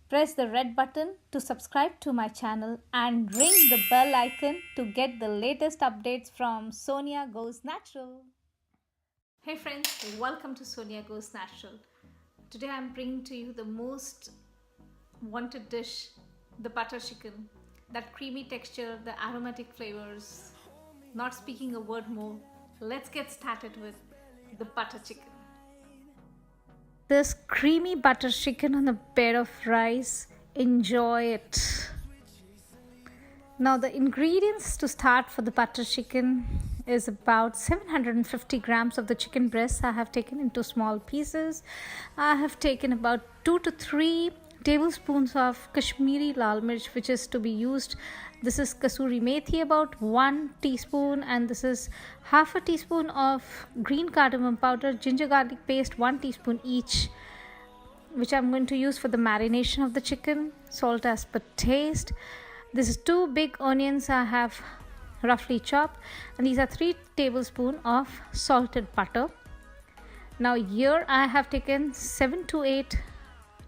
Press the red button to subscribe to my channel and ring the bell icon to get the latest updates from Sonia Goes Natural. Hey friends, welcome to Sonia Goes Natural. Today I'm bringing to you the most wanted dish, the butter chicken. That creamy texture, the aromatic flavors. Not speaking a word more, let's get started with the butter chicken. This creamy butter chicken on a bed of rice. Enjoy it. Now the ingredients to start for the butter chicken is about 750 grams of the chicken breast I have taken into small pieces. I have taken about 2 to 3 tablespoons of kashmiri lal mirch, which is to be used. This is Kasturi methi, about 1 teaspoon, and this is half a teaspoon of green cardamom powder, ginger garlic paste 1 teaspoon each, which I'm going to use for the marination of the chicken. Salt as per taste. This is 2 big onions I have roughly chopped, and these are 3 tablespoons of salted butter. Now here I have taken 7 to 8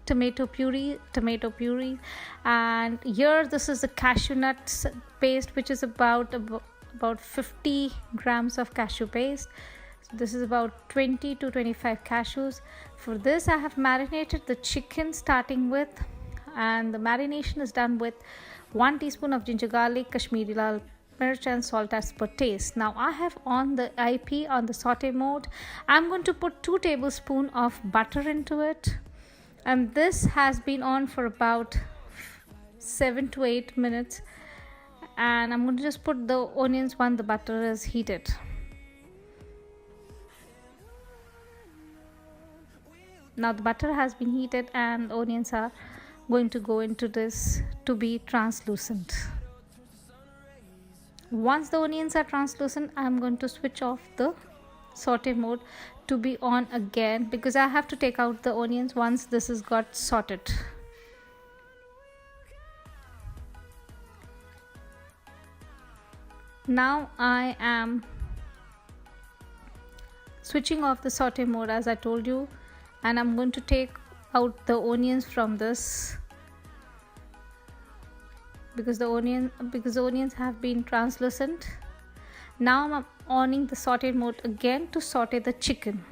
tomato puree, and here this is the cashew nuts paste, which is about 50 grams of cashew paste. So this is about 20 to 25 cashews. For this I have marinated the chicken starting with, and the marination is done with 1 teaspoon of ginger garlic, kashmiri lal mirch, and salt as per taste. Now I have on the IP on the saute mode. I'm going to put 2 tablespoons of butter into it, and this has been on for about 7 to 8 minutes, and I'm going to just put the onions when the butter is heated. Now the butter has been heated and the onions are going to go into this to be translucent. Once the onions are translucent, I'm going to switch off the saute mode to be on again, because I have to take out the onions once this is got sauted. Now I am switching off the saute mode as I told you, and I'm going to take out the onions from this, because the onions have been translucent. Now I'm on the saute mode again to saute the chicken.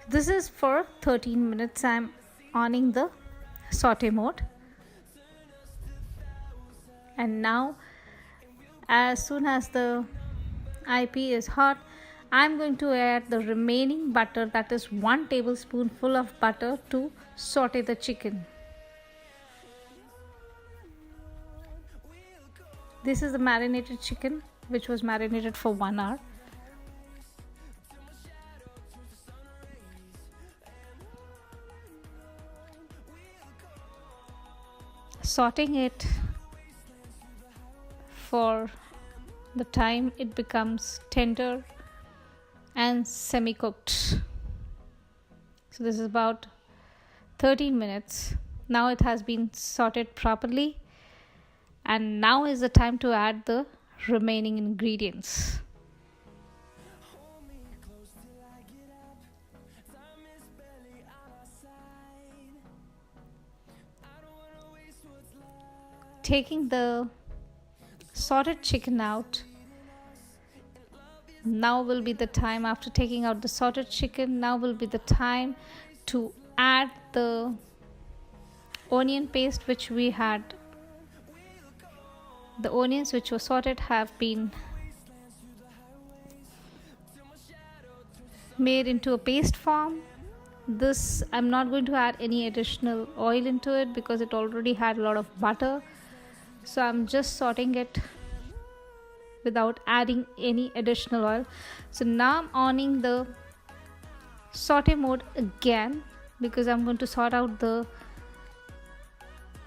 This is for 13 minutes. I'm on the saute mode, and now as soon as the IP is hot, I'm going to add the remaining butter, that is 1 tablespoon full of butter, to saute the chicken. This is the marinated chicken, which was marinated for 1 hour. Sauteing it for the time it becomes tender and semi-cooked. So this is about 13 minutes. Now it has been sauteed properly, and now is the time to add the remaining ingredients. Taking the sauteed chicken out, now will be the time. After taking out the sauteed chicken, now will be the time to add the onion paste which we had. The onions which were sauteed have been made into a paste form. This, I'm not going to add any additional oil into it because it already had a lot of butter, so I'm just sauteing it without adding any additional oil. So now I'm on the saute mode again, because I'm going to sort out the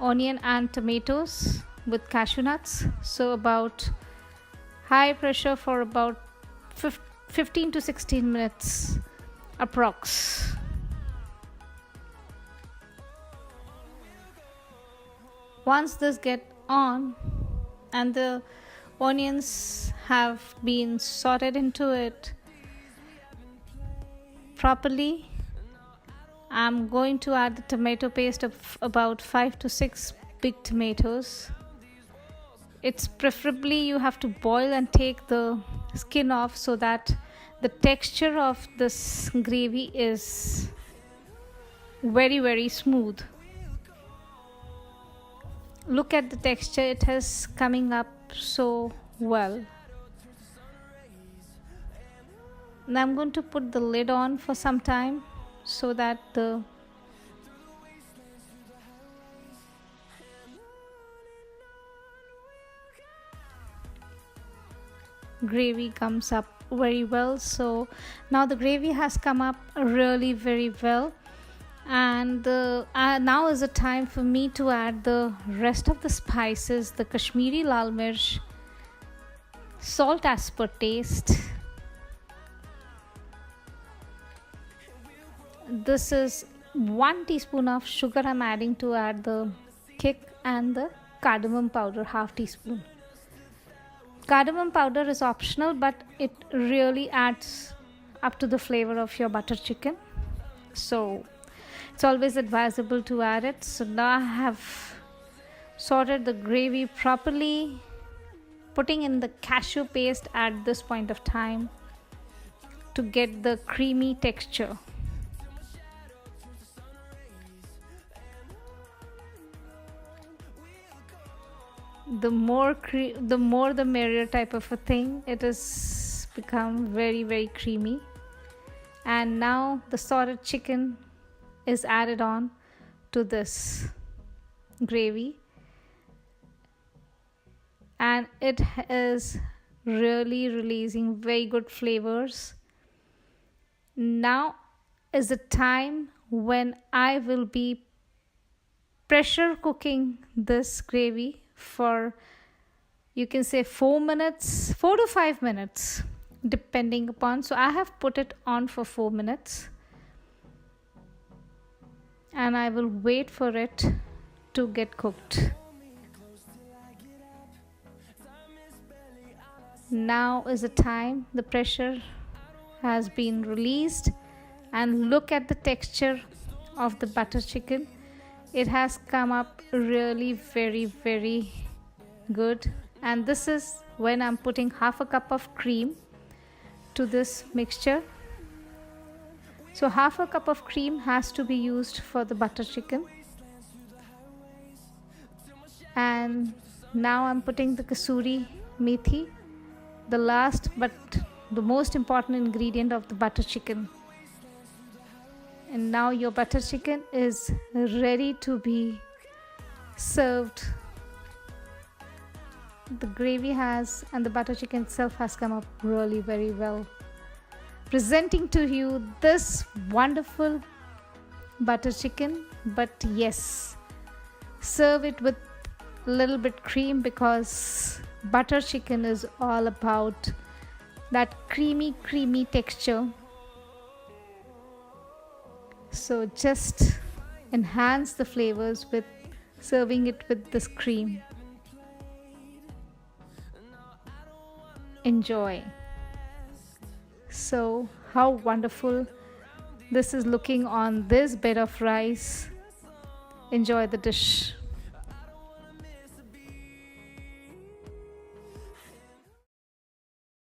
onion and tomatoes with cashew nuts. So about high pressure for about 15 to 16 minutes approx. Once this get on and the onions have been sauteed into it properly, I'm going to add the tomato paste of about 5 to 6 big tomatoes. It's preferably you have to boil and take the skin off so that the texture of this gravy is very smooth. Look at the texture, it is coming up so well. Now I'm going to put the lid on for some time so that the gravy comes up very well. So now the gravy has come up really very well, and now is the time for me to add the rest of the spices, the Kashmiri lal mirch, salt as per taste. This is 1 teaspoon of sugar I'm adding to add the kick, and the cardamom powder, half teaspoon. Cardamom powder is optional, but it really adds up to the flavor of your butter chicken, so it's always advisable to add it. So now I have sorted the gravy properly, putting in the cashew paste at this point of time to get the creamy texture. The more the merrier type of a thing. It has become very creamy, and now the sautéed chicken is added on to this gravy, and it is really releasing very good flavors. Now is the time when I will be pressure cooking this gravy for, you can say, 4 to 5 minutes depending upon. So I have put it on for 4 minutes, and I will wait for it to get cooked. Now is the time the pressure has been released, and look at the texture of the butter chicken. It has come up really very good, and this is when I'm putting half a cup of cream to this mixture. So half a cup of cream has to be used for the butter chicken. And now I'm putting the Kasturi methi, the last but the most important ingredient of the butter chicken. And now your butter chicken is ready to be served. The gravy has, and the butter chicken itself has come up really very well. Presenting to you this wonderful butter chicken, but yes, serve it with a little bit cream, because butter chicken is all about that creamy texture. So just enhance the flavors with serving it with this cream. Enjoy. So how wonderful this is looking on this bed of rice. Enjoy the dish.